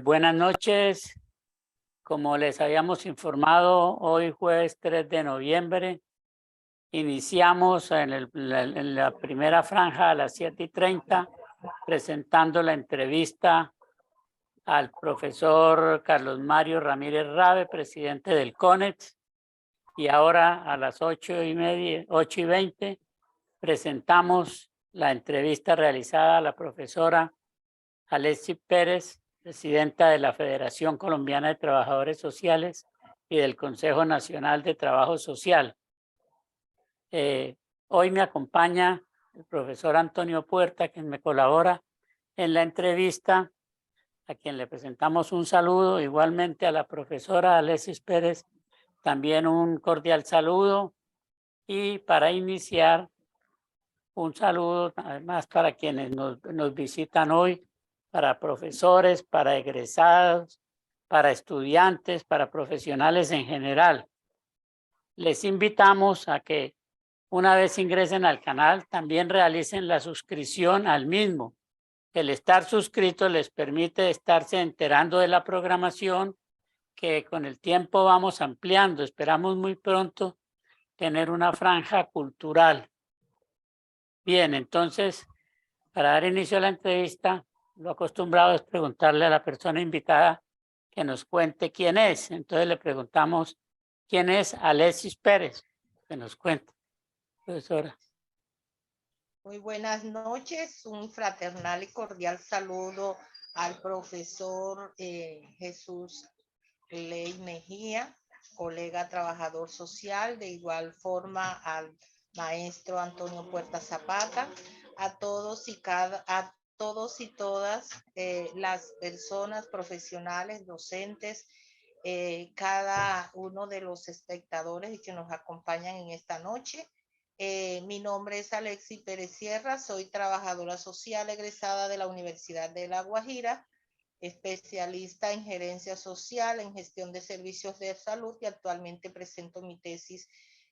Buenas noches. Como les habíamos informado, hoy jueves 3 de noviembre iniciamos en la primera franja a las 7:30 presentando la entrevista al profesor Carlos Mario Ramírez Rabe, presidente del CONEX, y ahora a las 8:30, 8:20 presentamos la entrevista realizada a la profesora Alexis Pérez, presidenta de la Federación Colombiana de Trabajadores Sociales y del Consejo Nacional de Trabajo Social. Hoy me acompaña el profesor Antonio Puerta, quien me colabora en la entrevista, a quien le presentamos un saludo, igualmente a la profesora Alexis Pérez, también un cordial saludo, y para iniciar, un saludo además para quienes nos visitan hoy, para profesores, para egresados, para estudiantes, para profesionales en general. Les invitamos a que una vez ingresen al canal, también realicen la suscripción al mismo. El estar suscritos les permite estarse enterando de la programación que con el tiempo vamos ampliando. Esperamos muy pronto tener una franja cultural. Bien, entonces, para dar inicio a la entrevista, lo acostumbrado es preguntarle a la persona invitada que nos cuente quién es. Entonces le preguntamos quién es Alexis Pérez, que nos cuente, profesora. Muy buenas noches, un fraternal y cordial saludo al profesor Jesús Ley Mejía, colega trabajador social, de igual forma al maestro Antonio Puerta Zapata, a todos y todas las personas profesionales, docentes, cada uno de los espectadores que nos acompañan en esta noche. Mi nombre es Alexis Pérez Sierra, soy trabajadora social egresada de la Universidad de La Guajira, especialista en gerencia social, en gestión de servicios de salud, y actualmente presento mi tesis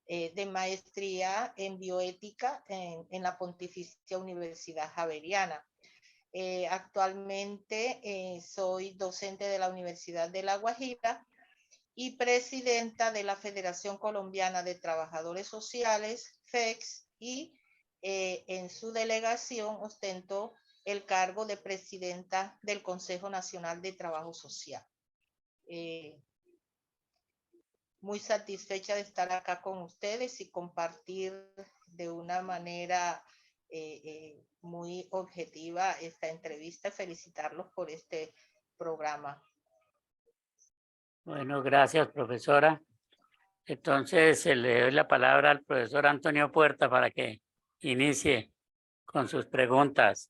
de maestría en bioética en la Pontificia Universidad Javeriana. Actualmente soy docente de la Universidad de La Guajira y presidenta de la Federación Colombiana de Trabajadores Sociales, FEX, y en su delegación ostento el cargo de presidenta del Consejo Nacional de Trabajo Social. Muy satisfecha de estar acá con ustedes y compartir de una manera muy objetiva esta entrevista. Felicitarlos por este programa. Bueno, gracias, profesora. Entonces, le doy la palabra al profesor Antonio Puerta para que inicie con sus preguntas.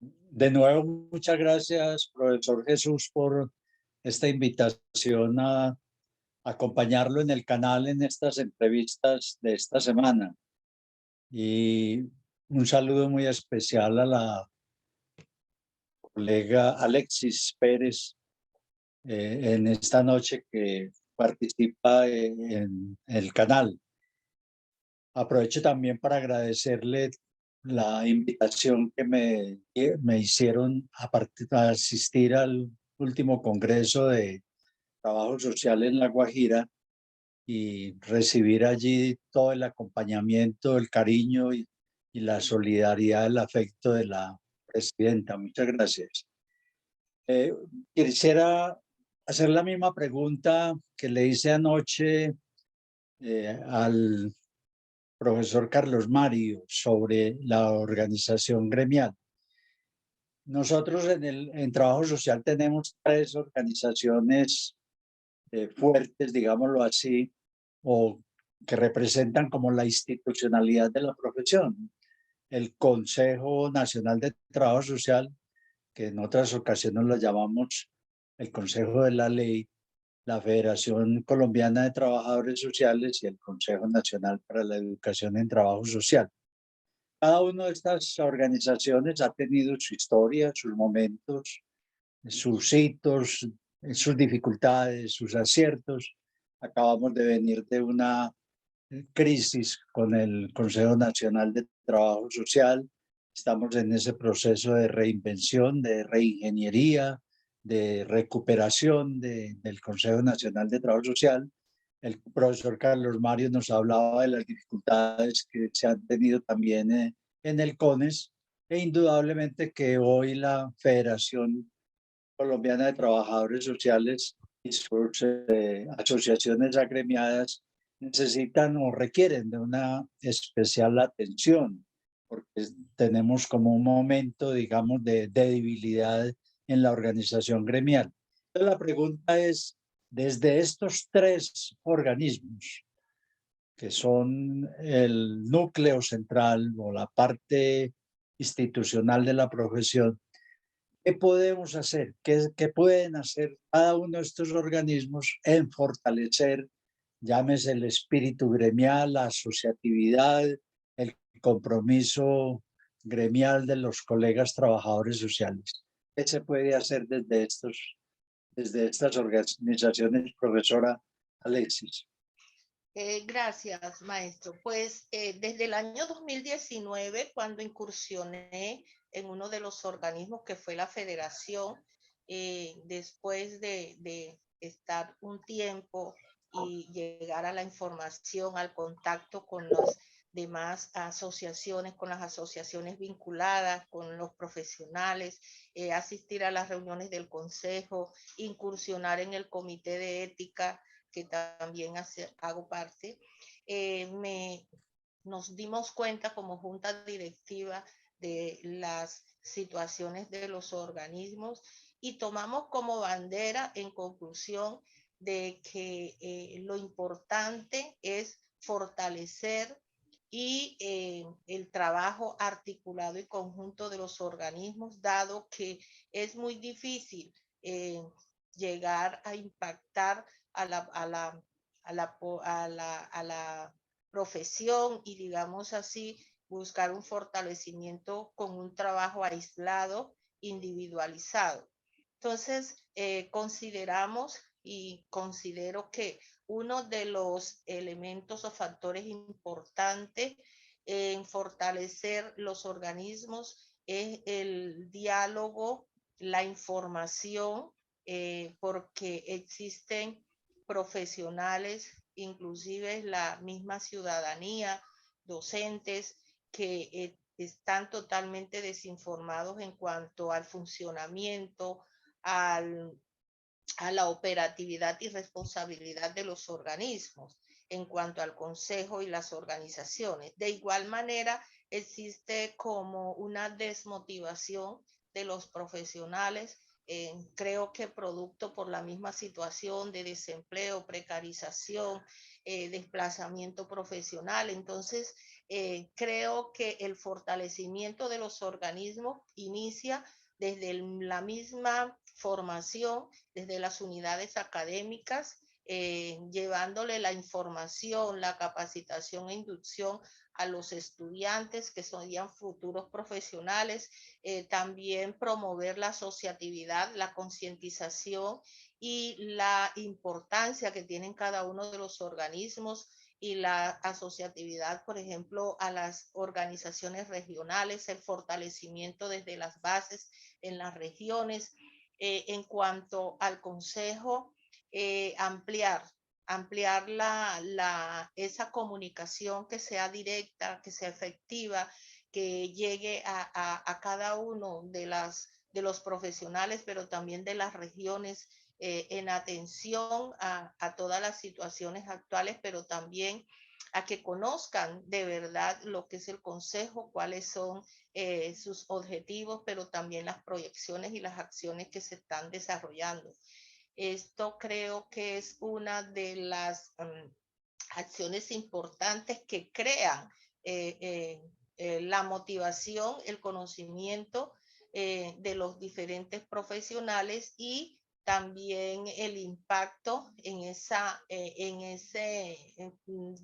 De nuevo, muchas gracias, profesor Jesús, por esta invitación a acompañarlo en el canal en estas entrevistas de esta semana. Y un saludo muy especial a la colega Alexis Pérez en esta noche que participa en el canal. Aprovecho también para agradecerle la invitación que me hicieron a asistir al último congreso de trabajo social en La Guajira y recibir allí todo el acompañamiento, el cariño y la solidaridad, el afecto de la presidenta. Muchas gracias. Quisiera hacer la misma pregunta que le hice anoche al profesor Carlos Mario sobre la organización gremial. Nosotros en trabajo social tenemos tres organizaciones fuertes, digámoslo así, o que representan como la institucionalidad de la profesión. El Consejo Nacional de Trabajo Social, que en otras ocasiones lo llamamos el Consejo de la Ley, la Federación Colombiana de Trabajadores Sociales y el Consejo Nacional para la Educación en Trabajo Social. Cada una de estas organizaciones ha tenido su historia, sus momentos, sus hitos, sus dificultades, sus aciertos. Acabamos de venir de una crisis con el Consejo Nacional de Trabajo Social. Estamos en ese proceso de reinvención, de reingeniería, de recuperación del Consejo Nacional de Trabajo Social. El profesor Carlos Mario nos hablaba de las dificultades que se han tenido también en el CONES, e indudablemente que hoy la Federación Colombiana de Trabajadores Sociales y sus asociaciones agremiadas necesitan o requieren de una especial atención, porque tenemos como un momento, digamos, de debilidad en la organización gremial. Entonces, la pregunta es, desde estos tres organismos, que son el núcleo central o la parte institucional de la profesión, ¿qué podemos hacer? ¿Qué pueden hacer cada uno de estos organismos en fortalecer, llámese el espíritu gremial, la asociatividad, el compromiso gremial de los colegas trabajadores sociales? ¿Qué se puede hacer desde estas organizaciones, profesora Alexis? Gracias, maestro. Pues desde el año 2019, cuando incursioné en uno de los organismos que fue la Federación, después de estar un tiempo y llegar a la información, al contacto con las demás asociaciones, con las asociaciones vinculadas, con los profesionales, asistir a las reuniones del consejo, incursionar en el comité de ética, que también hago parte, nos dimos cuenta como junta directiva de las situaciones de los organismos y tomamos como bandera, en conclusión, de que lo importante es fortalecer y el trabajo articulado y conjunto de los organismos, dado que es muy difícil llegar a impactar a la profesión y, digamos así, buscar un fortalecimiento con un trabajo aislado, individualizado. Entonces, consideramos y considero que uno de los elementos o factores importantes en fortalecer los organismos es el diálogo, la información, porque existen profesionales, inclusive la misma ciudadanía, docentes, que están totalmente desinformados en cuanto al funcionamiento, a la operatividad y responsabilidad de los organismos en cuanto al consejo y las organizaciones. De igual manera, existe como una desmotivación de los profesionales, creo que producto por la misma situación de desempleo, precarización, desplazamiento profesional. Entonces, creo que el fortalecimiento de los organismos inicia desde la misma formación, desde las unidades académicas, llevándole la información, la capacitación e inducción a los estudiantes que serían futuros profesionales, también promover la asociatividad, la concientización y la importancia que tienen cada uno de los organismos y la asociatividad, por ejemplo, a las organizaciones regionales, el fortalecimiento desde las bases en las regiones. En cuanto al consejo, ampliar esa comunicación, que sea directa, que sea efectiva, que llegue a cada uno de los profesionales, pero también de las regiones, en atención a todas las situaciones actuales, pero también a que conozcan de verdad lo que es el consejo, cuáles son sus objetivos, pero también las proyecciones y las acciones que se están desarrollando. Esto creo que es una de las acciones importantes que crean la motivación, el conocimiento de los diferentes profesionales y también el impacto en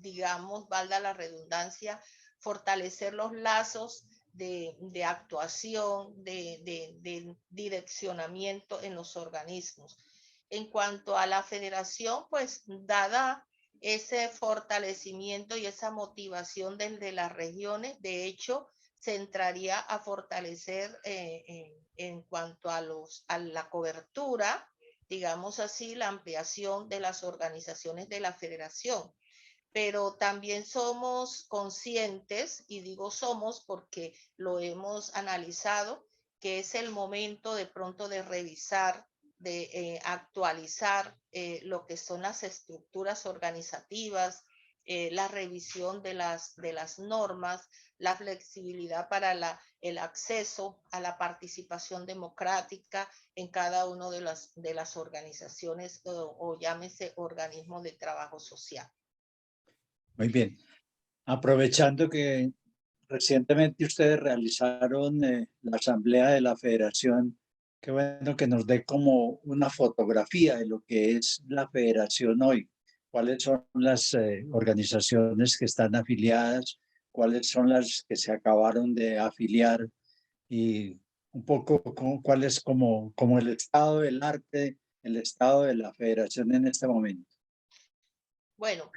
digamos, valga la redundancia, fortalecer los lazos de actuación, de direccionamiento en los organismos. En cuanto a la federación, pues dada ese fortalecimiento y esa motivación desde las regiones, de hecho, se entraría a fortalecer en cuanto a la cobertura, digamos así, la ampliación de las organizaciones de la federación. Pero también somos conscientes, y digo somos porque lo hemos analizado, que es el momento de pronto de revisar, de actualizar lo que son las estructuras organizativas, la revisión de las normas, la flexibilidad para el acceso a la participación democrática en cada una de las organizaciones o llámese organismos de trabajo social. Muy bien. Aprovechando que recientemente ustedes realizaron la asamblea de la federación, qué bueno que nos dé como una fotografía de lo que es la federación hoy. ¿Cuáles son las organizaciones que están afiliadas? ¿Cuáles son las que se acabaron de afiliar? Y un poco cuál es como el estado del arte, el estado de la federación en este momento. Bueno,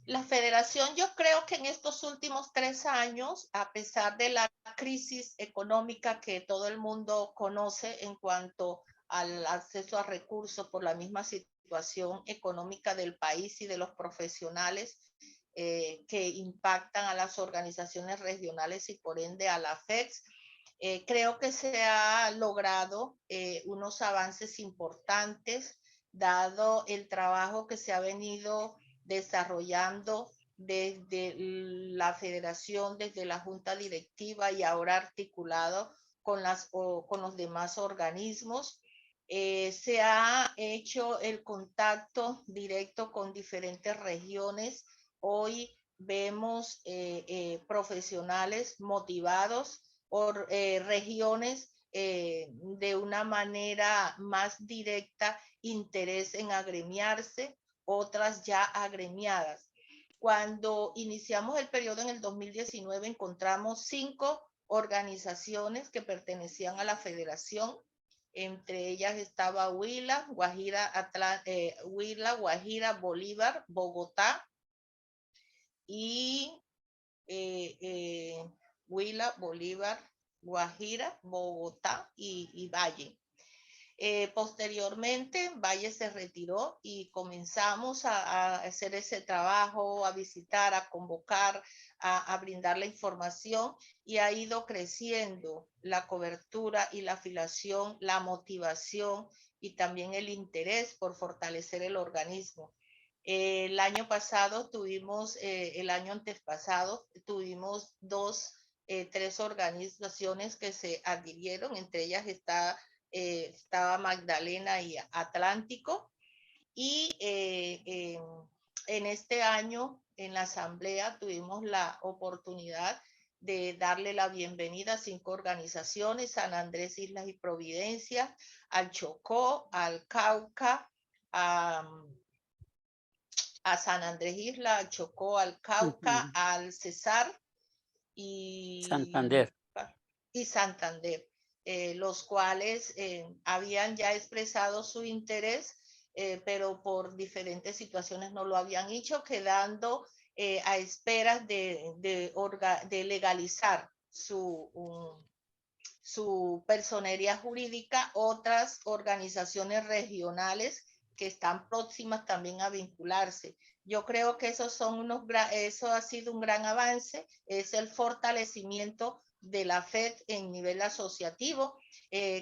la federación, yo creo que en estos últimos 3 años, a pesar de la crisis económica que todo el mundo conoce en cuanto al acceso a recursos por la misma situación económica del país y de los profesionales que impactan a las organizaciones regionales y por ende a la FEX, creo que se ha logrado unos avances importantes dado el trabajo que se ha venido desarrollando desde la federación, desde la junta directiva y ahora articulado con los demás organismos. Se ha hecho el contacto directo con diferentes regiones. Hoy vemos profesionales motivados por regiones de una manera más directa, interés en agremiarse, otras ya agremiadas. Cuando iniciamos el periodo en el 2019, encontramos 5 organizaciones que pertenecían a la federación. Entre ellas estaba Huila, Guajira, Bolívar, Bogotá y Huila, Bolívar, Guajira, Bogotá y Valle. Posteriormente, Valle se retiró y comenzamos a hacer ese trabajo, a visitar, a convocar, a brindar la información y ha ido creciendo la cobertura y la afiliación, la motivación y también el interés por fortalecer el organismo. El año pasado tuvimos, el año antepasado tuvimos 3 organizaciones que se adhirieron, entre ellas estaba Magdalena y Atlántico, y en este año en la asamblea tuvimos la oportunidad de darle la bienvenida a 5 organizaciones: San Andrés, Islas y Providencia, al Chocó, al Cauca, a San Andrés Isla, al Chocó, al Cauca, al Cesar Santander. y Santander, los cuales habían ya expresado su interés, pero por diferentes situaciones no lo habían hecho, quedando a esperas de legalizar su personería jurídica. Otras organizaciones regionales que están próximas también a vincularse. Yo creo que eso ha sido un gran avance, es el fortalecimiento de la FED en nivel asociativo,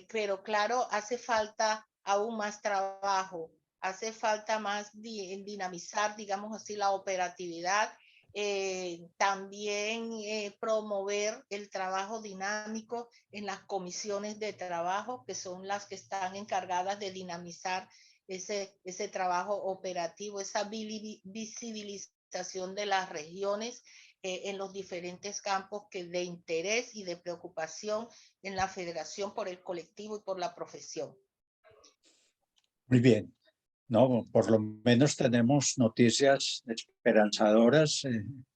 pero claro, hace falta aún más trabajo, hace falta más dinamizar, digamos así, la operatividad, también promover el trabajo dinámico en las comisiones de trabajo, que son las que están encargadas de dinamizar ese trabajo operativo, esa visibilización de las regiones en los diferentes campos de interés y de preocupación en la federación por el colectivo y por la profesión. Muy bien. No, por lo menos tenemos noticias esperanzadoras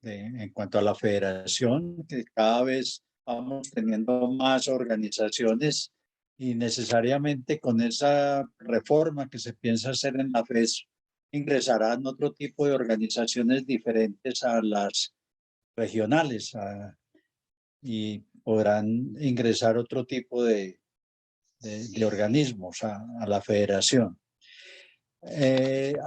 en cuanto a la federación, que cada vez vamos teniendo más organizaciones y necesariamente con esa reforma que se piensa hacer en la FES ingresarán otro tipo de organizaciones diferentes a las regionales. Y podrán ingresar otro tipo de Sí, organismos a la federación.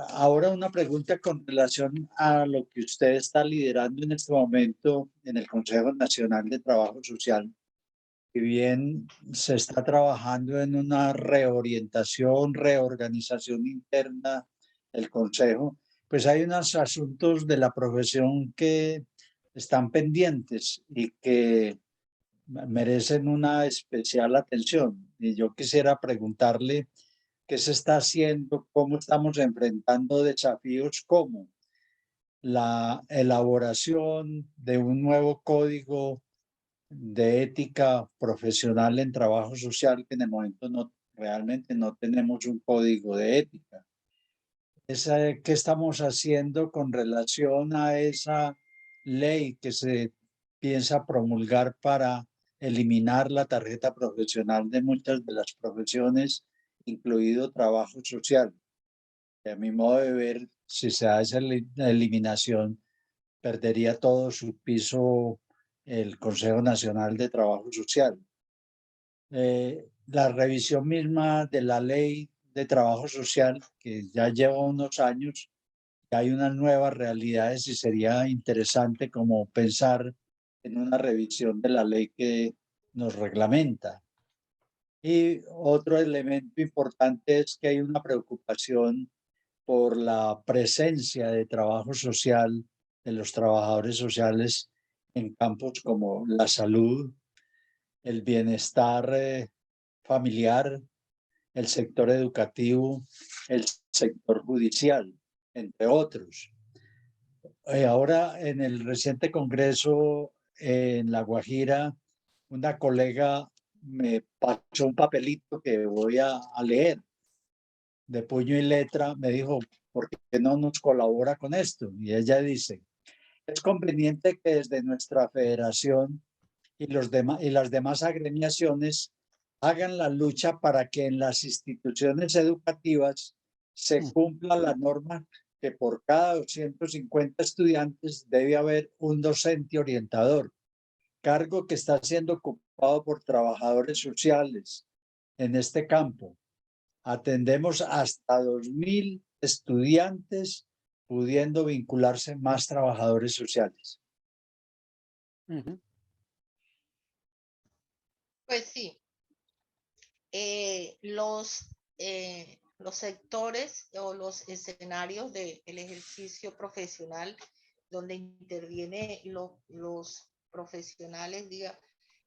Ahora una pregunta con relación a lo que usted está liderando en este momento en el Consejo Nacional de Trabajo Social. Si bien se está trabajando en una reorientación, reorganización interna del Consejo, pues hay unos asuntos de la profesión que están pendientes y que merecen una especial atención. Y yo quisiera preguntarle qué se está haciendo, cómo estamos enfrentando desafíos como la elaboración de un nuevo código de ética profesional en trabajo social, que en el momento no, realmente no tenemos un código de ética. ¿Qué estamos haciendo con relación a esa ley que se piensa promulgar para eliminar la tarjeta profesional de muchas de las profesiones, incluido trabajo social? A mi modo de ver, si se hace la eliminación, perdería todo su piso el Consejo Nacional de Trabajo Social. La revisión misma de la ley de trabajo social, que ya lleva unos años, hay unas nuevas realidades y sería interesante como pensar en una revisión de la ley que nos reglamenta. Y otro elemento importante es que hay una preocupación por la presencia de trabajo social de los trabajadores sociales en campos como la salud, el bienestar familiar, el sector educativo, el sector judicial, entre otros. Ahora, en el reciente congreso en La Guajira, una colega me pasó un papelito que voy a leer de puño y letra. Me dijo, ¿por qué no nos colabora con esto? Y ella dice, es conveniente que desde nuestra federación y las demás agremiaciones hagan la lucha para que en las instituciones educativas se Mm. cumpla la norma que por cada 250 estudiantes debe haber un docente orientador, cargo que está siendo ocupado por trabajadores sociales en este campo. Atendemos hasta 2.000 estudiantes, pudiendo vincularse más trabajadores sociales. Ujú. pues sí. Los sectores o los escenarios del ejercicio profesional donde intervienen los profesionales, diga,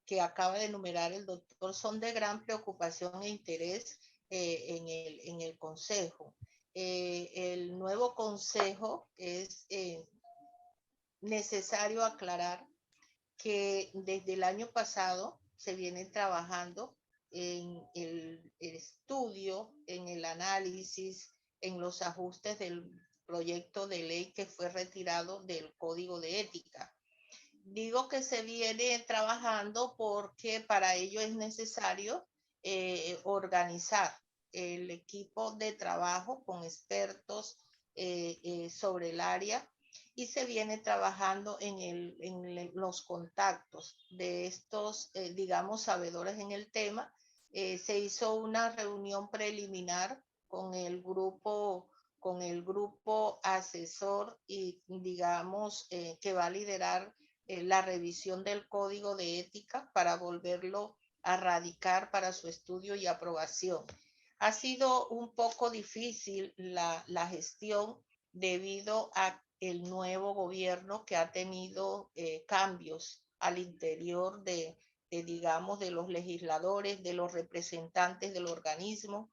que acaba de enumerar el doctor, son de gran preocupación e interés en el Consejo. El nuevo Consejo es necesario aclarar que desde el año pasado se viene trabajando en el estudio, en el análisis, en los ajustes del proyecto de ley que fue retirado del Código de Ética. Digo que se viene trabajando porque para ello es necesario organizar el equipo de trabajo con expertos sobre el área y se viene trabajando los contactos de estos, digamos, sabedores en el tema. Se hizo una reunión preliminar con el grupo asesor y, digamos, que va a liderar la revisión del código de ética para volverlo a radicar para su estudio y aprobación. Ha sido un poco difícil la gestión debido a el nuevo gobierno que ha tenido cambios al interior digamos, de los legisladores, de los representantes del organismo.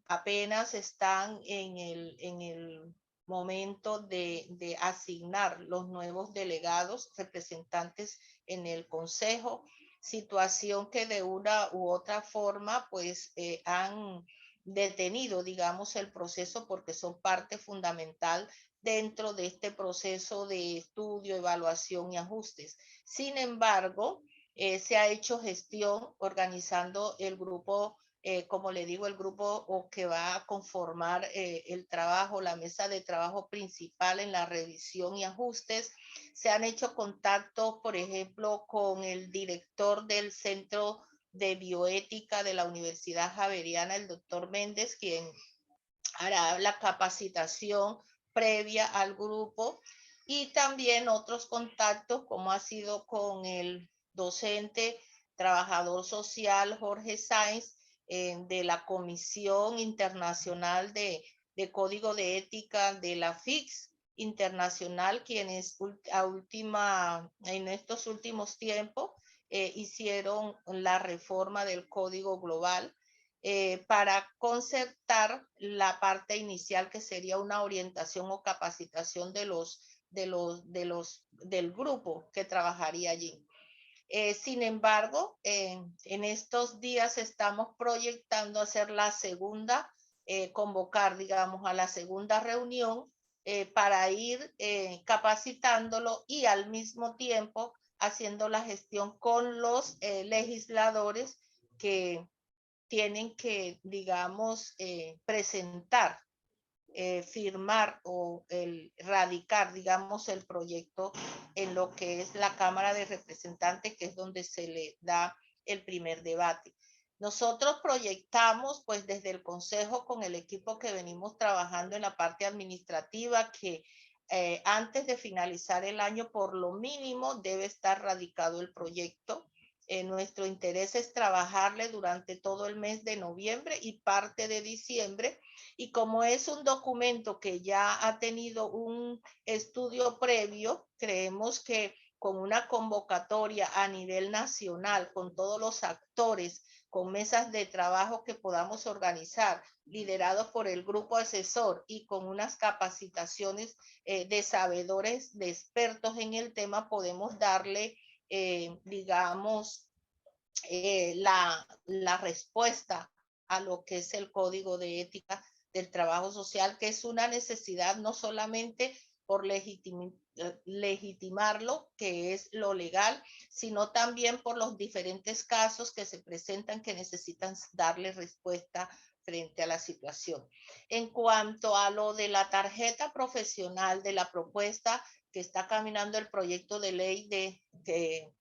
Apenas están en el momento de asignar los nuevos delegados, representantes en el Consejo, situación que de una u otra forma pues han detenido, digamos, el proceso porque son parte fundamental dentro de este proceso de estudio, evaluación y ajustes. Sin embargo, se ha hecho gestión organizando el grupo como le digo, el grupo o que va a conformar el trabajo, la mesa de trabajo principal en la revisión y ajustes. Se han hecho contactos, por ejemplo, con el director del Centro de Bioética de la Universidad Javeriana, el doctor Méndez, quien hará la capacitación previa al grupo, y también otros contactos, como ha sido con el docente trabajador social Jorge Sáenz, de la Comisión Internacional de Código de Ética de la FIX Internacional, quienes en estos últimos tiempos hicieron la reforma del Código Global, para concertar la parte inicial, que sería una orientación o capacitación del grupo que trabajaría allí. Sin embargo, en estos días estamos proyectando hacer la segunda, convocar, digamos, a la segunda reunión, para ir capacitándolo y al mismo tiempo haciendo la gestión con los legisladores que tienen que, digamos, presentar, firmar o radicar, digamos, el proyecto en lo que es la Cámara de Representantes, que es donde se le da el primer debate. Nosotros proyectamos, pues, desde el Consejo, con el equipo que venimos trabajando en la parte administrativa, que antes de finalizar el año, por lo mínimo, debe estar radicado el proyecto. Nuestro interés es trabajarle durante todo el mes de noviembre y parte de diciembre, y como es un documento que ya ha tenido un estudio previo, creemos que con una convocatoria a nivel nacional, con todos los actores, con mesas de trabajo que podamos organizar, liderados por el grupo asesor, y con unas capacitaciones de sabedores, de expertos en el tema, podemos darle, digamos, la respuesta a lo que es el Código de Ética del Trabajo Social, que es una necesidad no solamente por legitimarlo, que es lo legal, sino también por los diferentes casos que se presentan, que necesitan darle respuesta frente a la situación. En cuanto a lo de la tarjeta profesional, de la propuesta que está caminando el proyecto de ley de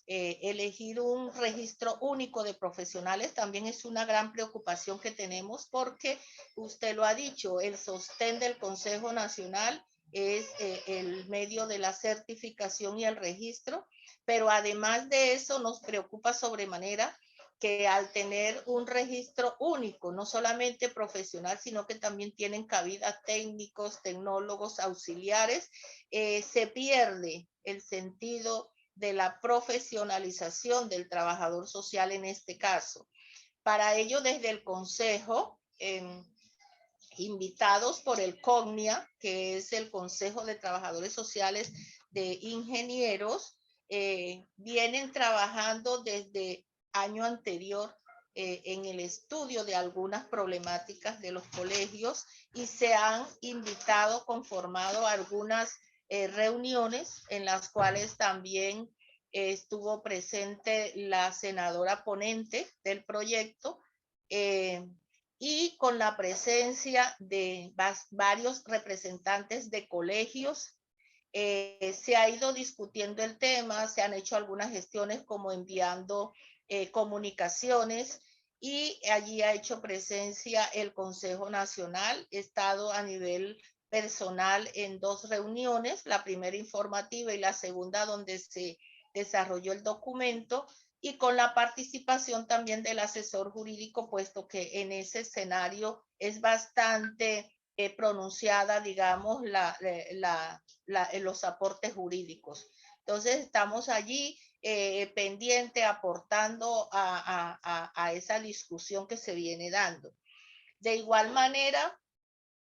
elegir un registro único de profesionales, también es una gran preocupación que tenemos, porque usted lo ha dicho, el sostén del Consejo Nacional es el medio de la certificación y el registro, pero además de eso nos preocupa sobremanera que al tener un registro único, no solamente profesional, sino que también tienen cabida técnicos, tecnólogos, auxiliares, se pierde el sentido de la profesionalización del trabajador social en este caso. Para ello, desde el Consejo, invitados por el COGNIA, que es el Consejo de Trabajadores Sociales de Ingenieros, vienen trabajando desde año anterior en el estudio de algunas problemáticas de los colegios, y se han invitado, conformado algunas reuniones en las cuales también estuvo presente la senadora ponente del proyecto, y con la presencia de varios representantes de colegios. Se ha ido discutiendo el tema, se han hecho algunas gestiones como enviando comunicaciones, y allí ha hecho presencia el Consejo Nacional. He estado a nivel personal en 2 reuniones, la primera informativa y la segunda donde se desarrolló el documento, y con la participación también del asesor jurídico, puesto que en ese escenario es bastante pronunciada, digamos, los aportes jurídicos. Entonces estamos allí pendiente, aportando a esa discusión que se viene dando. De igual manera,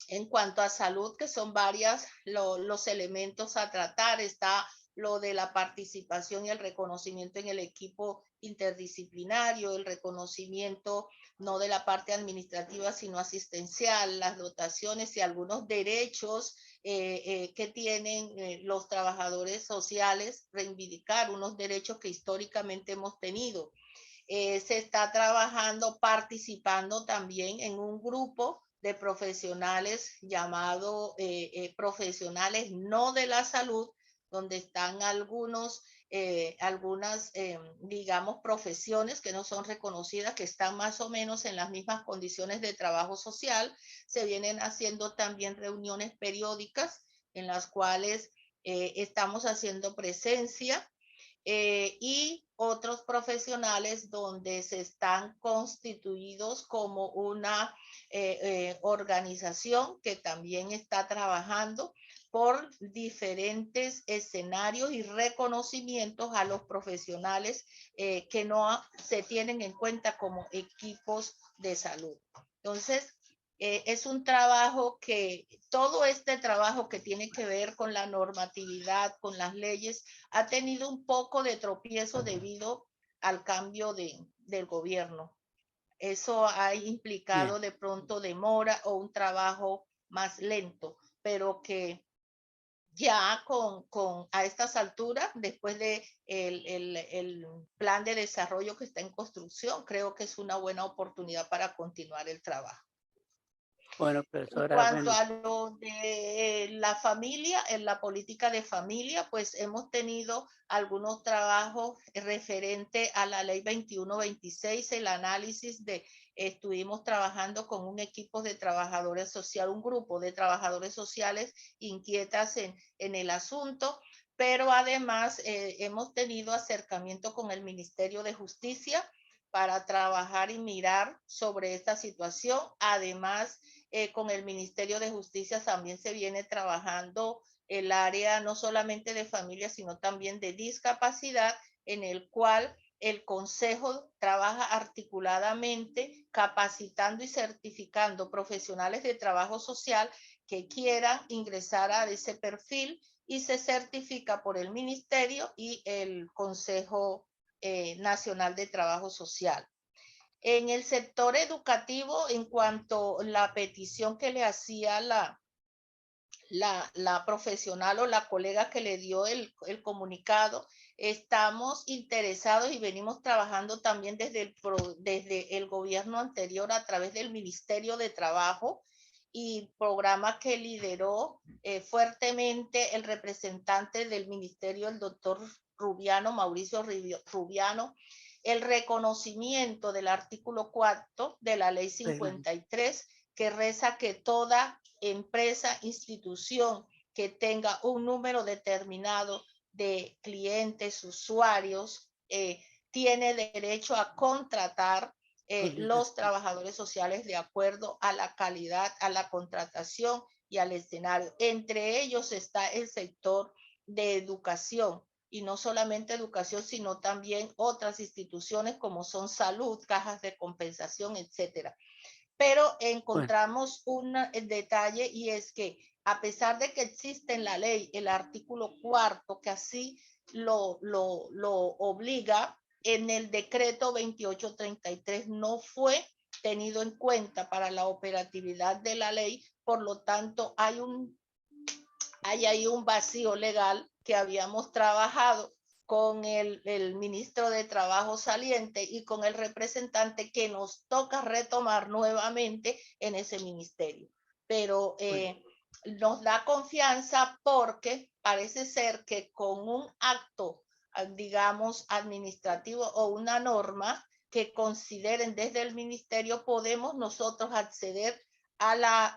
en cuanto a salud, que son varias los elementos a tratar, está lo de la participación y el reconocimiento en el equipo interdisciplinario, el reconocimiento no de la parte administrativa, sino asistencial, las dotaciones y algunos derechos que tienen los trabajadores sociales, reivindicar unos derechos que históricamente hemos tenido. Se está trabajando, participando también en un grupo de profesionales llamado profesionales no de la salud, donde están algunas, digamos, profesiones que no son reconocidas, que están más o menos en las mismas condiciones de trabajo social. Se vienen haciendo también reuniones periódicas en las cuales estamos haciendo presencia. Y otros profesionales donde se están constituidos como una organización que también está trabajando por diferentes escenarios y reconocimientos a los profesionales que no se tienen en cuenta como equipos de salud. Entonces, es un trabajo todo este trabajo que tiene que ver con la normatividad, con las leyes, ha tenido un poco de tropiezo debido al cambio del gobierno. Eso ha implicado de pronto demora o un trabajo más lento, pero que ya a estas alturas, después de el plan de desarrollo que está en construcción, creo que es una buena oportunidad para continuar el trabajo. Bueno, En profesora, cuanto bueno, a lo de la familia, en la política de familia, pues hemos tenido algunos trabajos referente a la ley 2126, el análisis estuvimos trabajando con un equipo de trabajadores sociales, un grupo de trabajadores sociales inquietas en el asunto, pero además hemos tenido acercamiento con el Ministerio de Justicia para trabajar y mirar sobre esta situación. Además, con el Ministerio de Justicia también se viene trabajando el área no solamente de familia, sino también de discapacidad, en el cual el Consejo trabaja articuladamente capacitando y certificando profesionales de trabajo social que quieran ingresar a ese perfil y se certifica por el Ministerio y el Consejo Nacional de Trabajo Social. En el sector educativo, en cuanto a la petición que le hacía la profesional o la colega que le dio el comunicado, estamos interesados y venimos trabajando también desde el gobierno anterior a través del Ministerio de Trabajo y programa que lideró fuertemente el representante del ministerio, el doctor Rubiano, Mauricio Rubiano, el reconocimiento del artículo 4 de la ley 53, que reza que toda empresa, institución que tenga un número determinado de clientes, usuarios, tiene derecho a contratar los trabajadores sociales de acuerdo a la calidad, a la contratación y al escenario. Entre ellos está el sector de educación, y no solamente educación, sino también otras instituciones como son salud, cajas de compensación, etcétera. Pero encontramos un detalle, y es que a pesar de que existe en la ley el artículo 4 que así lo obliga, en el decreto 2833 no fue tenido en cuenta para la operatividad de la ley. Por lo tanto, hay ahí un vacío legal que habíamos trabajado con el ministro de Trabajo saliente y con el representante, que nos toca retomar nuevamente en ese ministerio. Pero nos da confianza porque parece ser que con un acto, digamos, administrativo o una norma que consideren desde el ministerio, podemos nosotros acceder a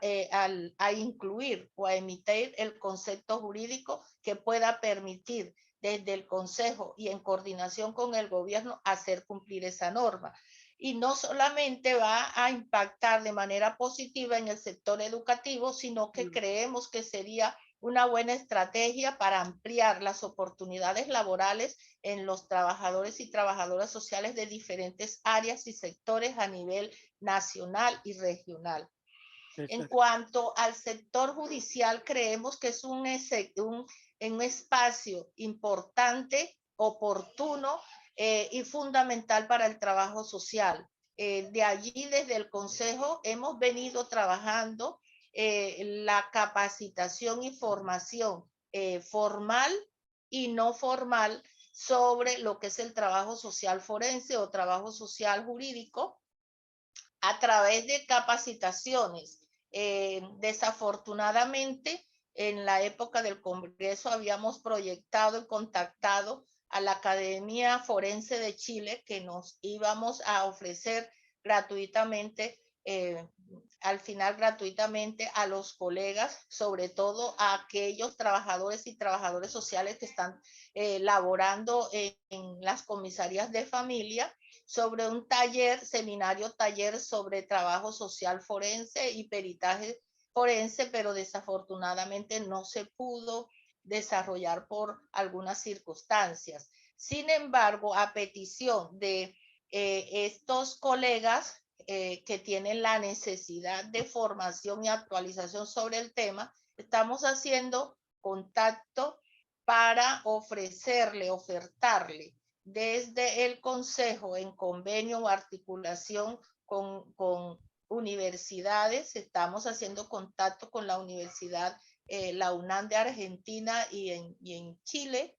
incluir o a emitir el concepto jurídico que pueda permitir desde el Consejo y en coordinación con el gobierno hacer cumplir esa norma. Y no solamente va a impactar de manera positiva en el sector educativo, sino que creemos que sería una buena estrategia para ampliar las oportunidades laborales en los trabajadores y trabajadoras sociales de diferentes áreas y sectores a nivel nacional y regional. En cuanto al sector judicial, creemos que es un espacio importante, oportuno y fundamental para el trabajo social. De allí, desde el Consejo, hemos venido trabajando la capacitación y formación formal y no formal sobre lo que es el trabajo social forense o trabajo social jurídico a través de capacitaciones. Desafortunadamente, en la época del Congreso habíamos proyectado y contactado a la Academia Forense de Chile que nos íbamos a ofrecer gratuitamente, al final gratuitamente a los colegas, sobre todo a aquellos trabajadores y trabajadoras sociales que están laborando en las comisarías de familia, sobre un seminario sobre trabajo social forense y peritaje forense, pero desafortunadamente no se pudo desarrollar por algunas circunstancias. Sin embargo, a petición de estos colegas que tienen la necesidad de formación y actualización sobre el tema, estamos haciendo contacto para ofertarle desde el Consejo en convenio o articulación con universidades. Estamos haciendo contacto con la Universidad, la UNAM de Argentina y en Chile,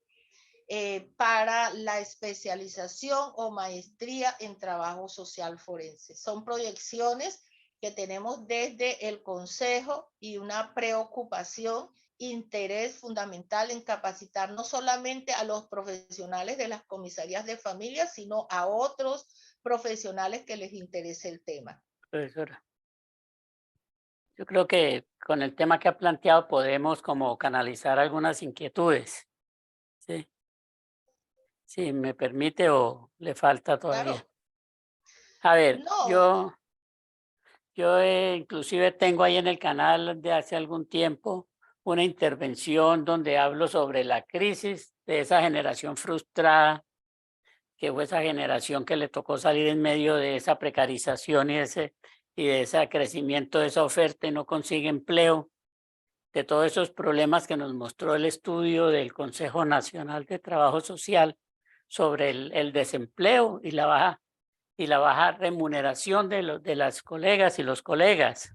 para la especialización o maestría en trabajo social forense. Son proyecciones que tenemos desde el Consejo y una preocupación, interés fundamental en capacitar no solamente a los profesionales de las comisarías de familia, sino a otros profesionales que les interese el tema. Profesora, yo creo que con el tema que ha planteado podemos como canalizar algunas inquietudes. ¿Sí? Si me permite o le falta todavía. Claro. A ver, No. yo inclusive tengo ahí en el canal de hace algún tiempo una intervención donde hablo sobre la crisis de esa generación frustrada, que fue esa generación que le tocó salir en medio de esa precarización y de ese crecimiento de esa oferta y no consigue empleo, de todos esos problemas que nos mostró el estudio del Consejo Nacional de Trabajo Social sobre el desempleo y la baja remuneración de las colegas y los colegas.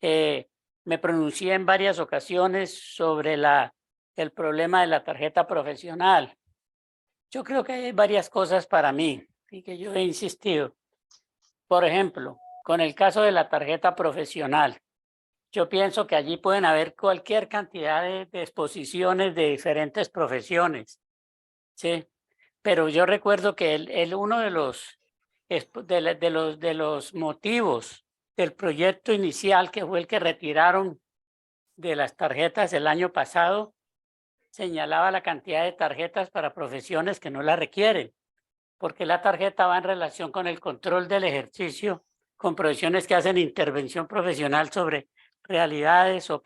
Me pronuncié en varias ocasiones sobre el problema de la tarjeta profesional. Yo creo que hay varias cosas para mí y que yo he insistido. Por ejemplo, con el caso de la tarjeta profesional, yo pienso que allí pueden haber cualquier cantidad de exposiciones de diferentes profesiones, ¿sí? Pero yo recuerdo que uno de los motivos del proyecto inicial, que fue el que retiraron de las tarjetas el año pasado, señalaba la cantidad de tarjetas para profesiones que no la requieren, porque la tarjeta va en relación con el control del ejercicio, con profesiones que hacen intervención profesional sobre realidades o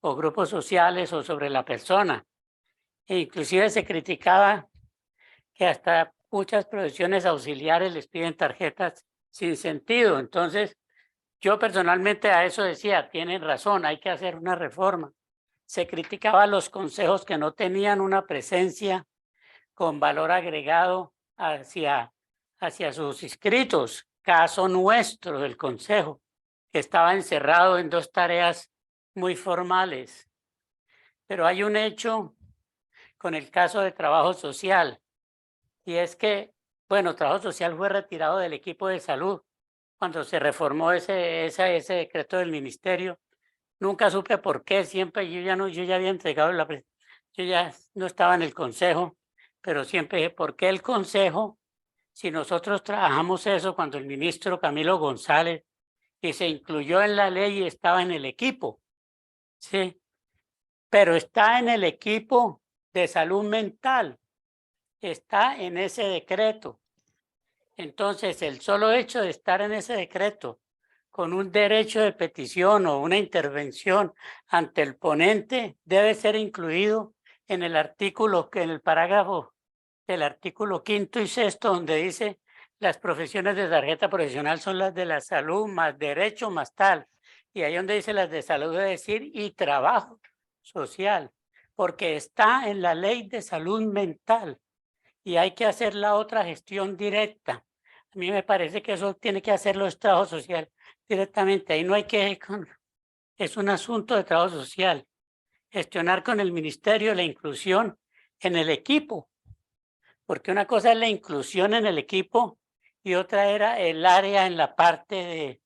grupos sociales o sobre la persona. E inclusive se criticaba que hasta muchas profesiones auxiliares les piden tarjetas sin sentido. Entonces, yo personalmente a eso decía, tienen razón, hay que hacer una reforma. Se criticaba a los consejos que no tenían una presencia con valor agregado hacia sus inscritos. Caso nuestro del consejo, que estaba encerrado en 2 tareas muy formales. Pero hay un hecho con el caso de trabajo social, y es que, bueno, trabajo social fue retirado del equipo de salud cuando se reformó ese decreto del ministerio. Nunca supe por qué, siempre yo ya había entregado yo ya no estaba en el consejo, pero siempre dije, ¿por qué el consejo? Si nosotros trabajamos eso cuando el ministro Camilo González, y se incluyó en la ley y estaba en el equipo, ¿sí? Pero está en el equipo de salud mental, está en ese decreto. Entonces, el solo hecho de estar en ese decreto con un derecho de petición o una intervención ante el ponente debe ser incluido en el parágrafo del artículo 5º y 6º, donde dice las profesiones de tarjeta profesional son las de la salud más derecho más tal. Y ahí donde dice las de salud debe decir y trabajo social, porque está en la ley de salud mental y hay que hacer la otra gestión directa. A mí me parece que eso tiene que hacerlo el trabajo social directamente. Ahí no hay que, es un asunto de trabajo social. Gestionar con el ministerio la inclusión en el equipo, porque una cosa es la inclusión en el equipo y otra era el área en la parte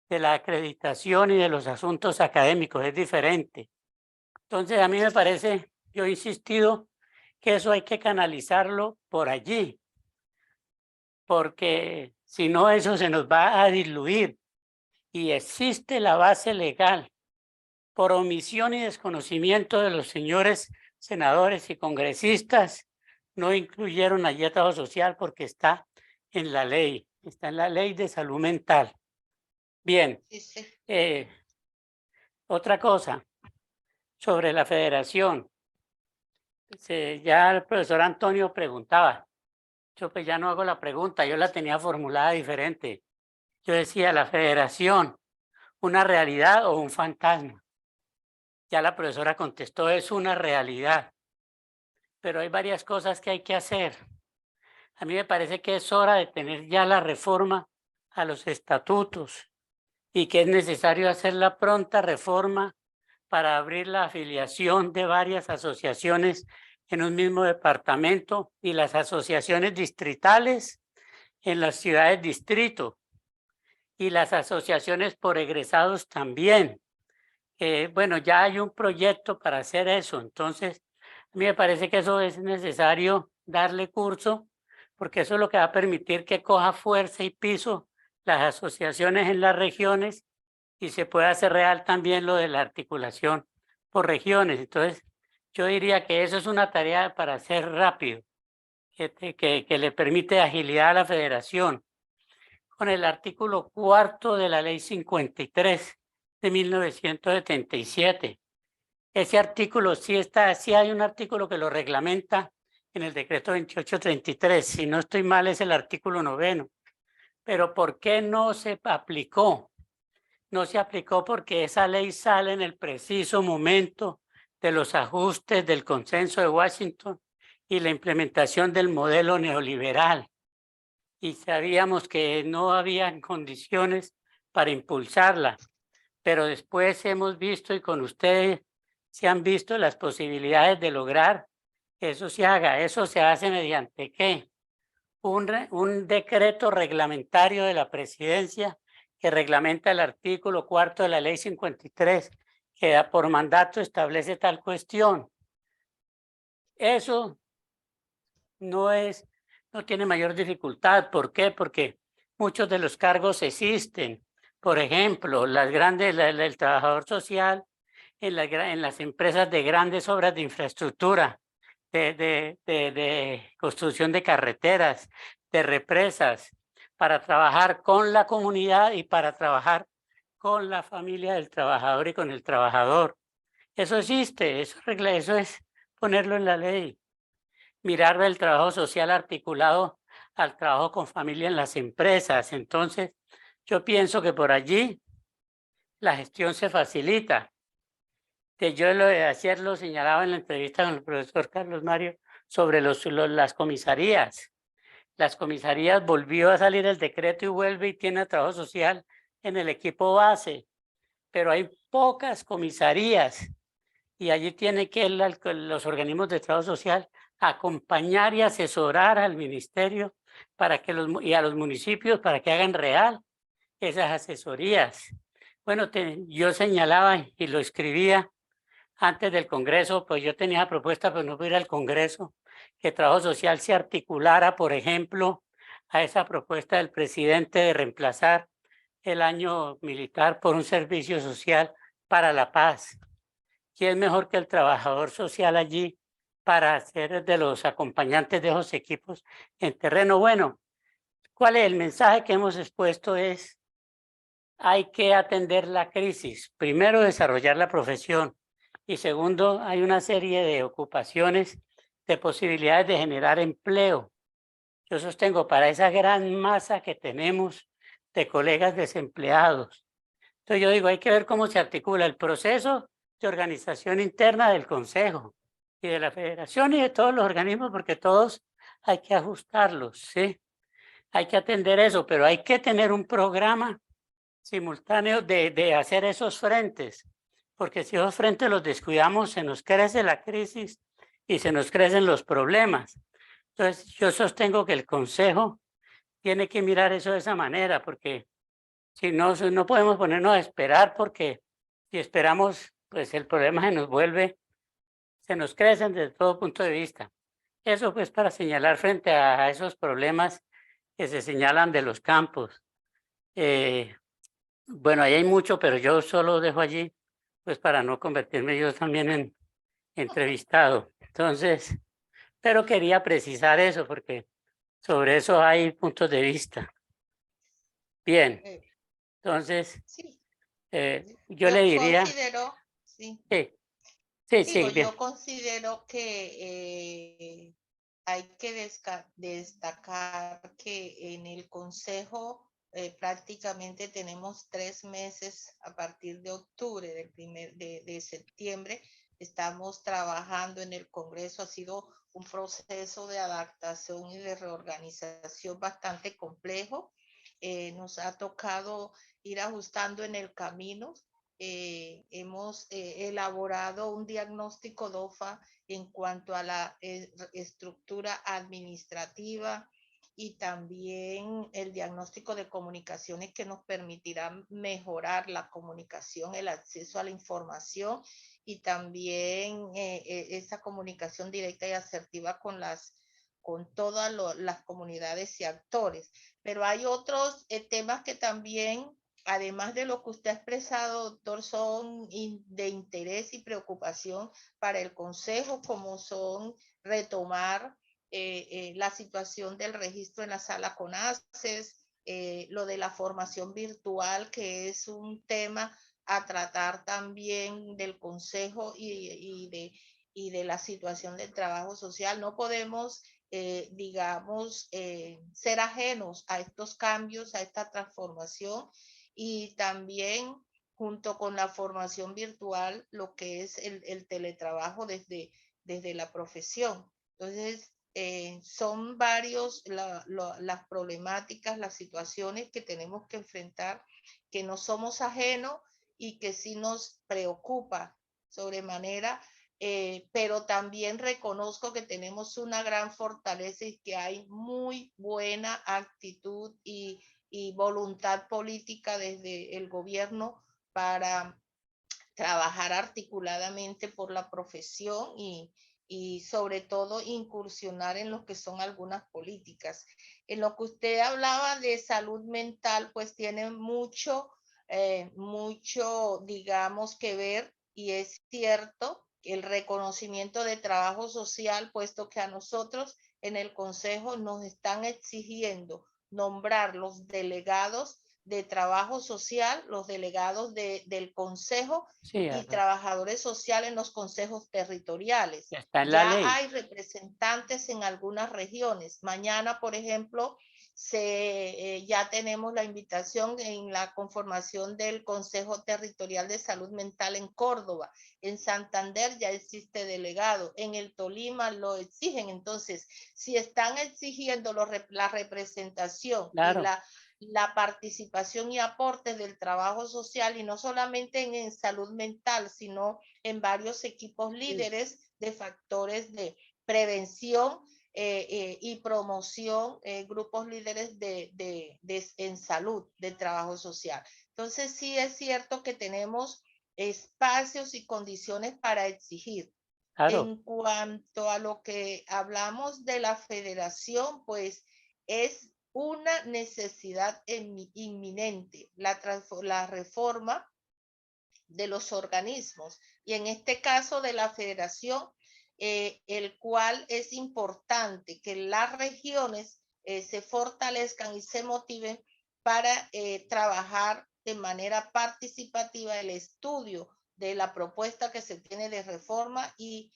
de la acreditación y de los asuntos académicos, es diferente. Entonces, a mí me parece, yo he insistido que eso hay que canalizarlo por allí, porque si no eso se nos va a diluir y existe la base legal por omisión y desconocimiento de los señores senadores y congresistas, no incluyeron allí a trabajo social porque está en la ley de salud mental. Bien, Sí. otra cosa sobre la federación. Ya el profesor Antonio preguntaba, yo pues ya no hago la pregunta, yo la tenía formulada diferente. Yo decía, la federación, ¿una realidad o un fantasma? Ya la profesora contestó, es una realidad, pero hay varias cosas que hay que hacer. A mí me parece que es hora de tener ya la reforma a los estatutos y que es necesario hacer la pronta reforma para abrir la afiliación de varias asociaciones en un mismo departamento y las asociaciones distritales en las ciudades distrito y las asociaciones por egresados también. Bueno, ya hay un proyecto para hacer eso, entonces a mí me parece que eso es necesario darle curso porque eso es lo que va a permitir que coja fuerza y piso las asociaciones en las regiones y se pueda hacer real también lo de la articulación por regiones. Entonces, yo diría que eso es una tarea para hacer rápido, que le permite agilidad a la federación. Con el artículo 4 de la ley 53 de 1977. Ese artículo sí hay un artículo que lo reglamenta en el decreto 2833. Si no estoy mal, es el artículo 9. Pero ¿por qué no se aplicó? No se aplicó porque esa ley sale en el preciso momento de los ajustes del consenso de Washington y la implementación del modelo neoliberal. Y sabíamos que no había condiciones para impulsarla, pero después hemos visto y con ustedes se han visto las posibilidades de lograr que eso se haga. Eso se hace mediante ¿qué? Un decreto reglamentario de la presidencia que reglamenta el artículo 4 de la ley 53, que por mandato establece tal cuestión. Eso no tiene mayor dificultad. ¿Por qué? Porque muchos de los cargos existen. Por ejemplo, el trabajador social en las empresas de grandes obras de infraestructura, de construcción de carreteras, de represas, para trabajar con la comunidad y para trabajar con la familia del trabajador y con el trabajador. Eso existe, eso es ponerlo en la ley. Mirar el trabajo social articulado al trabajo con familia en las empresas. Entonces, yo pienso que por allí la gestión se facilita. Que yo ayer lo señalaba en la entrevista con el profesor Carlos Mario sobre las comisarías. Las comisarías volvió a salir el decreto y vuelve y tiene trabajo social en el equipo base, pero hay pocas comisarías y allí tiene que los organismos de trabajo social acompañar y asesorar al ministerio y a los municipios para que hagan real esas asesorías. Bueno, yo señalaba y lo escribía antes del Congreso, pues yo tenía la propuesta, pero no pude ir al Congreso, que trabajo social se articulara, por ejemplo, a esa propuesta del presidente de reemplazar el año militar por un servicio social para la paz. ¿Quién es mejor que el trabajador social allí para ser de los acompañantes de esos equipos en terreno? Bueno, ¿cuál es el mensaje que hemos expuesto? Hay que atender la crisis. Primero, desarrollar la profesión. Y segundo, hay una serie de ocupaciones, de posibilidades de generar empleo. Yo sostengo para esa gran masa que tenemos de colegas desempleados. Entonces yo digo, hay que ver cómo se articula el proceso de organización interna del Consejo y de la Federación y de todos los organismos, porque todos hay que ajustarlos, ¿sí? Hay que atender eso, pero hay que tener un programa simultáneo de hacer esos frentes, porque si esos frentes los descuidamos, se nos crece la crisis y se nos crecen los problemas. Entonces, yo sostengo que el Consejo tiene que mirar eso de esa manera, porque si no, no podemos ponernos a esperar, porque si esperamos, pues el problema se nos crecen desde todo punto de vista. Eso pues para señalar frente a esos problemas que se señalan de los campos. Bueno, ahí hay mucho, pero yo solo dejo allí, pues para no convertirme yo también en entrevistado. Entonces, pero quería precisar eso porque sobre eso hay puntos de vista. Bien, Eh, entonces sí, yo le yo diría, considero, sí, sí, sí, digo, sí, bien, yo considero que hay que destacar que en el Consejo prácticamente tenemos 3 meses a partir de octubre, de septiembre. Estamos trabajando en el Congreso. Ha sido un proceso de adaptación y de reorganización bastante complejo. Nos ha tocado ir ajustando en el camino. Hemos elaborado un diagnóstico DOFA en cuanto a la estructura administrativa y también el diagnóstico de comunicaciones que nos permitirá mejorar la comunicación, el acceso a la información y también esa comunicación directa y asertiva con todas las comunidades y actores. Pero hay otros temas que también, además de lo que usted ha expresado, doctor, son de interés y preocupación para el Consejo, como son retomar la situación del registro en la sala CONACES, lo de la formación virtual, que es un tema a tratar también del Consejo y de la situación del trabajo social. No podemos digamos, ser ajenos a estos cambios, a esta transformación y también junto con la formación virtual, lo que es el teletrabajo desde la profesión. Entonces, son varios las problemáticas, las situaciones que tenemos que enfrentar, que no somos ajenos y que sí nos preocupa sobremanera, pero también reconozco que tenemos una gran fortaleza y que hay muy buena actitud y voluntad política desde el gobierno para trabajar articuladamente por la profesión y sobre todo incursionar en lo que son algunas políticas. En lo que usted hablaba de salud mental, pues tiene mucho, digamos, que ver y es cierto el reconocimiento de trabajo social, puesto que a nosotros en el Consejo nos están exigiendo nombrar los delegados de trabajo social, los delegados del Consejo sí, y trabajadores sociales en los consejos territoriales. está en la Ya ley. hay representantes en algunas regiones. Mañana, por ejemplo, ya tenemos la invitación en la conformación del Consejo Territorial de Salud Mental en Córdoba. En Santander ya existe delegado. En el Tolima lo exigen. Entonces, si están exigiendo la representación y Claro, la participación y aportes del trabajo social y no solamente en salud mental, sino en varios equipos líderes de factores de prevención y promoción, grupos líderes en salud del trabajo social. Entonces sí es cierto que tenemos espacios y condiciones para exigir. claro, En cuanto a lo que hablamos de la federación, pues es una necesidad inminente la reforma de los organismos y en este caso de la federación, el cual es importante que las regiones se fortalezcan y se motiven para trabajar de manera participativa el estudio de la propuesta que se tiene de reforma y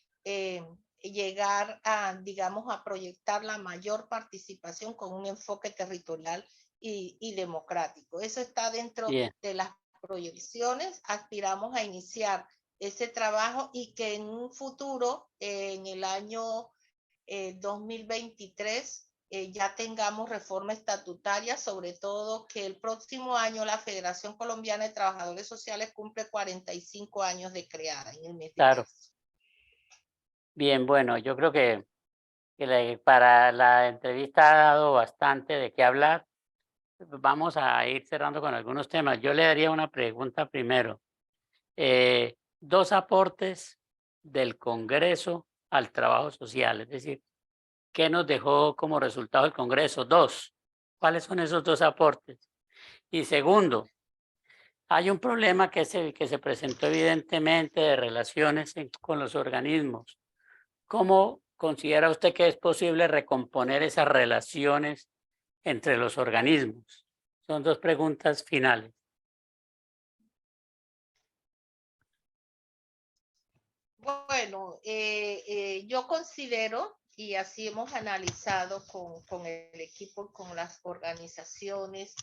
llegar a, digamos, a proyectar la mayor participación con un enfoque territorial y democrático. Eso está dentro bien, de las proyecciones. Aspiramos a iniciar ese trabajo y que en un futuro, en el año 2023, ya tengamos reforma estatutaria, sobre todo que el próximo año la Federación Colombiana de Trabajadores Sociales cumple 45 años de creada en el mes de claro. marzo. Bien, bueno, yo creo que para la entrevista ha dado bastante de qué hablar. Vamos a ir cerrando con algunos temas. Yo le daría una pregunta primero. Dos aportes del Congreso al trabajo social, es decir, ¿qué nos dejó como resultado el Congreso? Dos. ¿Cuáles son esos dos aportes? Y segundo, hay un problema que se presentó evidentemente de relaciones con los organismos. ¿Cómo considera usted que es posible recomponer esas relaciones entre los organismos? Son dos preguntas finales. Bueno, yo considero, y así hemos analizado con el equipo, con las organizaciones,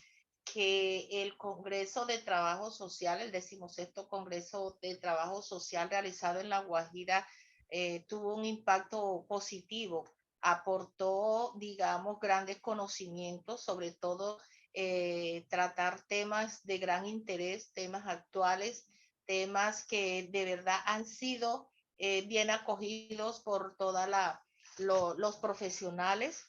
que el Congreso de Trabajo Social, el 16º Congreso de Trabajo Social realizado en La Guajira, tuvo un impacto positivo, aportó, digamos, grandes conocimientos, sobre todo tratar temas de gran interés, temas actuales, temas que de verdad han sido bien acogidos por todos los profesionales.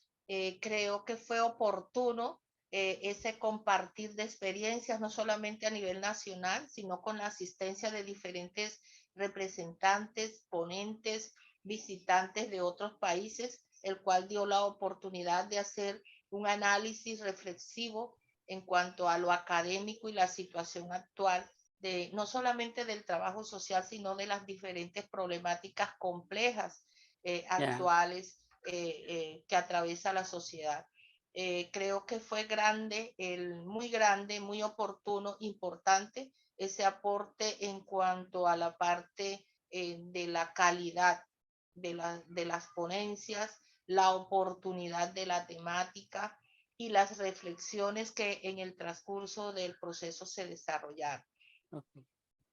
Creo que fue oportuno ese compartir de experiencias, no solamente a nivel nacional, sino con la asistencia de diferentes representantes, ponentes, visitantes de otros países, el cual dio la oportunidad de hacer un análisis reflexivo en cuanto a lo académico y la situación actual no solamente del trabajo social, sino de las diferentes problemáticas complejas Ya, actuales que atraviesa la sociedad. Creo que fue grande, muy oportuno, importante ese aporte en cuanto a la parte de la calidad de las ponencias, la oportunidad de la temática y las reflexiones que en el transcurso del proceso se desarrollaron. ok.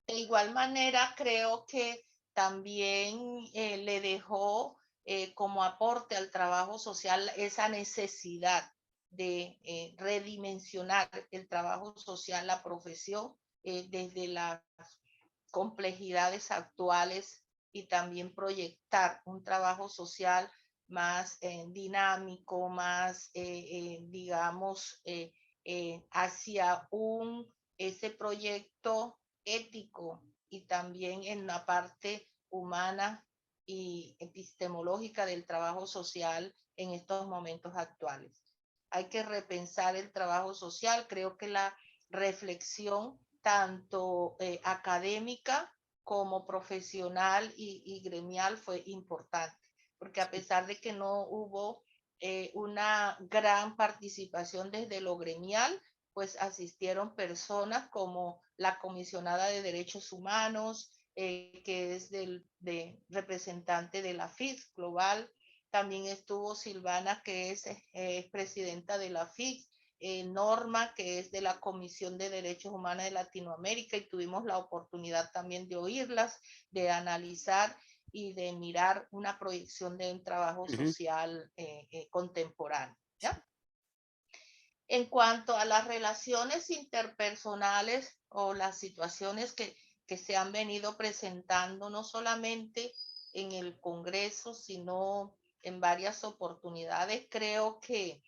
De igual manera, creo que también le dejó como aporte al trabajo social esa necesidad de redimensionar el trabajo social, la profesión, desde las complejidades actuales y también proyectar un trabajo social más dinámico, más, digamos, hacia ese proyecto ético y también en la parte humana y epistemológica del trabajo social en estos momentos actuales. Hay que repensar el trabajo social. Creo que la reflexión tanto académica como profesional y gremial fue importante, porque a pesar de que no hubo una gran participación desde lo gremial, pues asistieron personas como la comisionada de derechos humanos, que es representante de la FIX Global. También estuvo Silvana, que es presidenta de la FIX, Norma, que es de la Comisión de Derechos Humanos de Latinoamérica, y tuvimos la oportunidad también de oírlas, de analizar y de mirar una proyección de un trabajo Ujú. social contemporáneo. ¿Ya? En cuanto a las relaciones interpersonales o las situaciones que se han venido presentando, no solamente en el Congreso, sino en varias oportunidades, creo que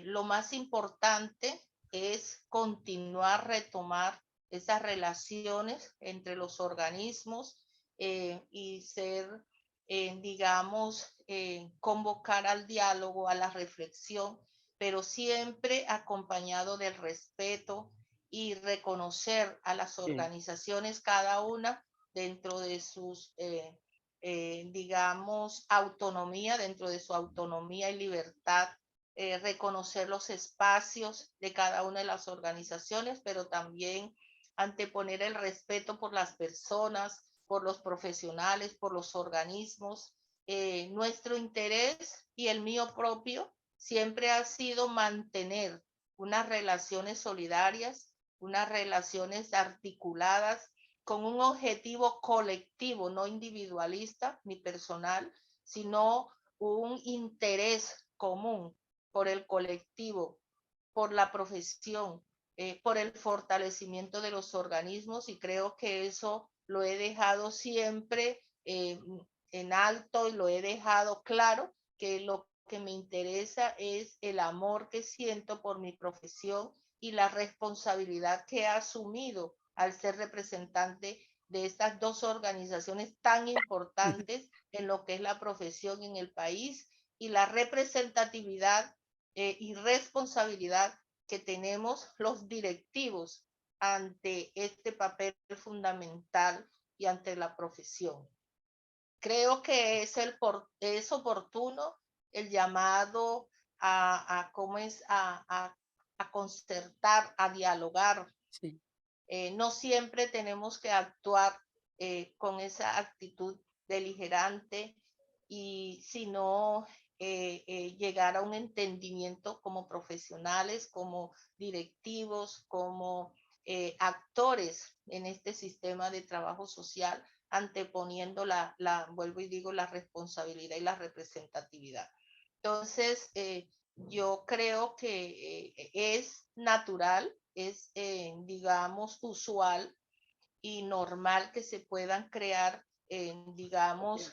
lo más importante es continuar, retomar esas relaciones entre los organismos y ser, digamos, convocar al diálogo, a la reflexión, pero siempre acompañado del respeto y reconocer a las Sí, organizaciones, cada una dentro de sus, digamos, autonomía, dentro de su autonomía y libertad, reconocer los espacios de cada una de las organizaciones, pero también anteponer el respeto por las personas, por los profesionales, por los organismos. Nuestro interés y el mío propio siempre ha sido mantener unas relaciones solidarias, unas relaciones articuladas con un objetivo colectivo, no individualista ni personal, sino un interés común por el colectivo, por la profesión, por el fortalecimiento de los organismos, y creo que eso lo he dejado siempre en alto y lo he dejado claro, que lo que me interesa es el amor que siento por mi profesión y la responsabilidad que he asumido al ser representante de estas dos organizaciones tan importantes en lo que es la profesión en el país y la representatividad y responsabilidad que tenemos los directivos ante este papel fundamental y ante la profesión. Creo que es oportuno el llamado ¿cómo es? A concertar, a dialogar. Sí. No siempre tenemos que actuar con esa actitud beligerante y sino llegar a un entendimiento como profesionales, como directivos, como actores en este sistema de trabajo social, anteponiendo vuelvo y digo, la responsabilidad y la representatividad. Entonces, yo creo que es natural, es, digamos, usual y normal que se puedan crear, digamos,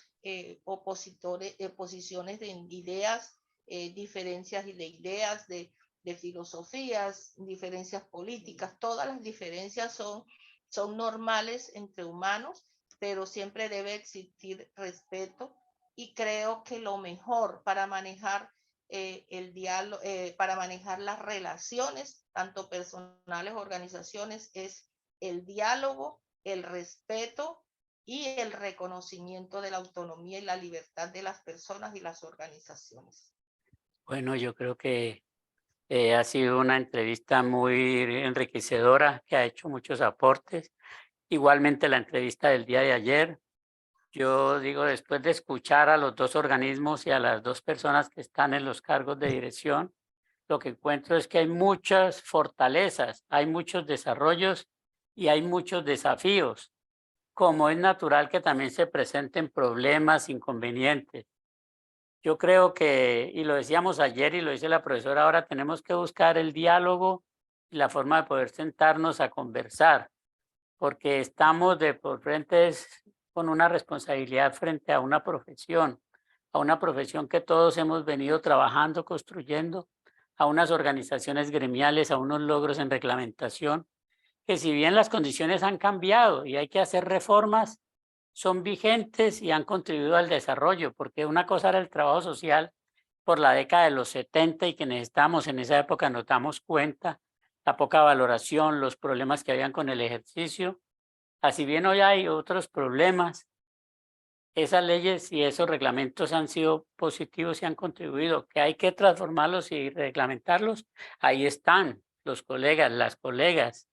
posiciones de ideas, diferencias de ideas, de filosofías, diferencias políticas. Todas las diferencias son normales entre humanos, pero siempre debe existir respeto y creo que lo mejor para manejar el diálogo, para manejar las relaciones, tanto personales, organizaciones, es el diálogo, el respeto y el reconocimiento de la autonomía y la libertad de las personas y las organizaciones. Bueno, yo creo que ha sido una entrevista muy enriquecedora, que ha hecho muchos aportes. Igualmente la entrevista del día de ayer. Yo digo, después de escuchar a los dos organismos y a las dos personas que están en los cargos de dirección, lo que encuentro es que hay muchas fortalezas, hay muchos desarrollos y hay muchos desafíos, como es natural que también se presenten problemas, inconvenientes. Yo creo que, y lo decíamos ayer y lo dice la profesora, ahora tenemos que buscar el diálogo y la forma de poder sentarnos a conversar, porque estamos de por frente con una responsabilidad frente a una profesión que todos hemos venido trabajando, construyendo, a unas organizaciones gremiales, a unos logros en reglamentación, que si bien las condiciones han cambiado y hay que hacer reformas, son vigentes y han contribuido al desarrollo, porque una cosa era el trabajo social por la década de los 70 y que necesitamos en esa época nos damos cuenta, la poca valoración, los problemas que habían con el ejercicio. Así bien hoy hay otros problemas, esas leyes y esos reglamentos han sido positivos y han contribuido, que hay que transformarlos y reglamentarlos. Ahí están los colegas, las colegas,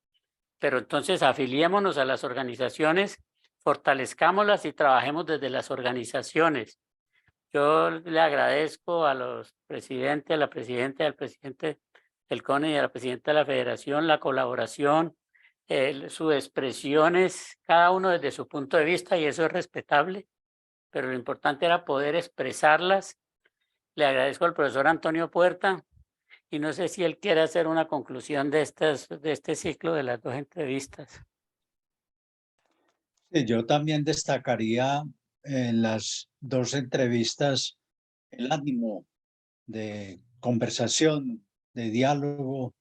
pero entonces afiliémonos a las organizaciones, fortalezcámoslas y trabajemos desde las organizaciones. Yo le agradezco a los presidentes, a la presidenta, al presidente del CONE y a la presidenta de la federación la colaboración, sus expresiones, cada uno desde su punto de vista, y eso es respetable, pero lo importante era poder expresarlas. Le agradezco al profesor Antonio Puerta y no sé si él quiere hacer una conclusión de este ciclo de las dos entrevistas. Sí, yo también destacaría en las dos entrevistas el ánimo de conversación, de diálogo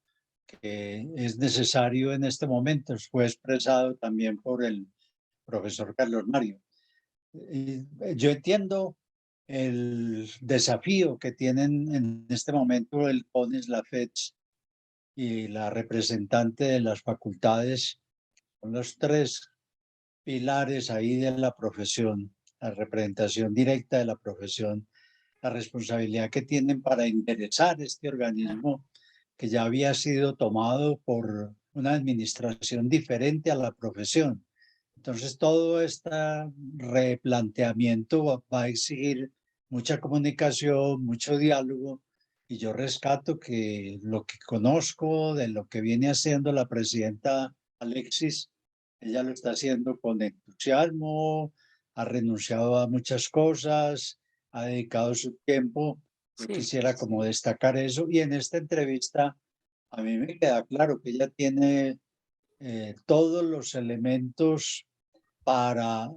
que es necesario en este momento. Fue expresado también por el profesor Carlos Mario. Yo entiendo el desafío que tienen en este momento el CONES, la FEDS y la representante de las facultades. Son los tres pilares ahí de la profesión, la representación directa de la profesión, la responsabilidad que tienen para enderezar este organismo que ya había sido tomado por una administración diferente a la profesión. Entonces, todo este replanteamiento va a exigir mucha comunicación, mucho diálogo, y yo rescato que lo que conozco de lo que viene haciendo la presidenta Alexis, ella lo está haciendo con entusiasmo, ha renunciado a muchas cosas, ha dedicado su tiempo. Yo Sí, quisiera como destacar eso, y en esta entrevista a mí me queda claro que ella tiene todos los elementos para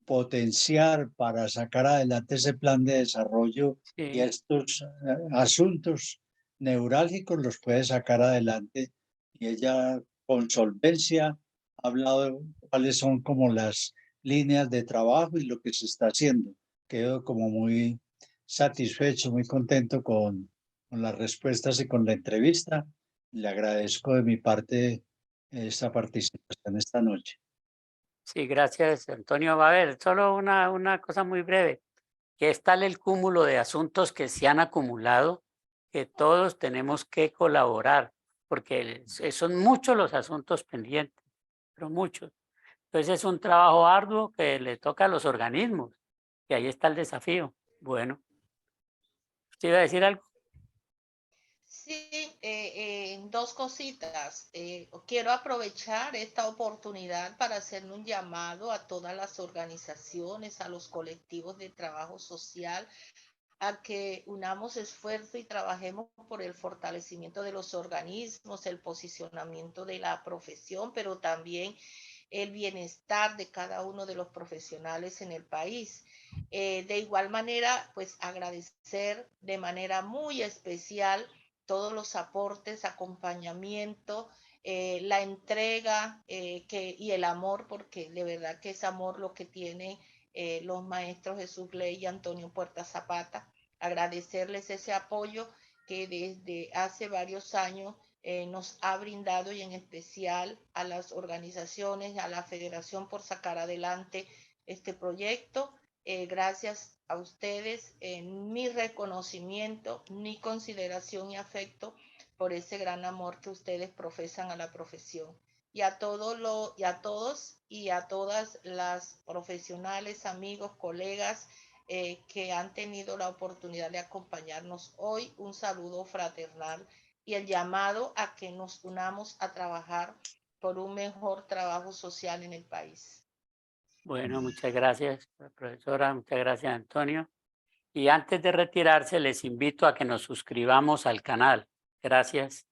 potenciar para sacar adelante ese plan de desarrollo y Sí, estos asuntos neurálgicos los puede sacar adelante. Y ella con solvencia ha hablado de cuáles son como las líneas de trabajo y lo que se está haciendo. Quedo como muy satisfecho, muy contento con las respuestas y con la entrevista. Le agradezco de mi parte esta participación esta noche. sí, gracias, Antonio. Va a ver, solo una cosa muy breve, que es tal el cúmulo de asuntos que se han acumulado que todos tenemos que colaborar, porque son muchos los asuntos pendientes, pero muchos. Entonces es un trabajo arduo que le toca a los organismos, y ahí está el desafío. Bueno, ¿usted iba a decir algo? Sí, dos cositas. Quiero aprovechar esta oportunidad para hacer un llamado a todas las organizaciones, a los colectivos de trabajo social, a que unamos esfuerzo y trabajemos por el fortalecimiento de los organismos, el posicionamiento de la profesión, pero también el bienestar de cada uno de los profesionales en el país. De igual manera, pues agradecer de manera muy especial todos los aportes, acompañamiento, la entrega y el amor, porque de verdad que es amor lo que tienen los maestros Jesús Ley y Antonio Puerta Zapata. Agradecerles ese apoyo que desde hace varios años nos ha brindado, y en especial a las organizaciones, a la federación, por sacar adelante este proyecto. Gracias a ustedes, mi reconocimiento, mi consideración y afecto por ese gran amor que ustedes profesan a la profesión. Y a todos y a todas las profesionales, amigos, colegas que han tenido la oportunidad de acompañarnos hoy, un saludo fraternal y el llamado a que nos unamos a trabajar por un mejor trabajo social en el país. Bueno, muchas gracias, profesora, muchas gracias, Antonio. Y antes de retirarse, les invito a que nos suscribamos al canal. Gracias.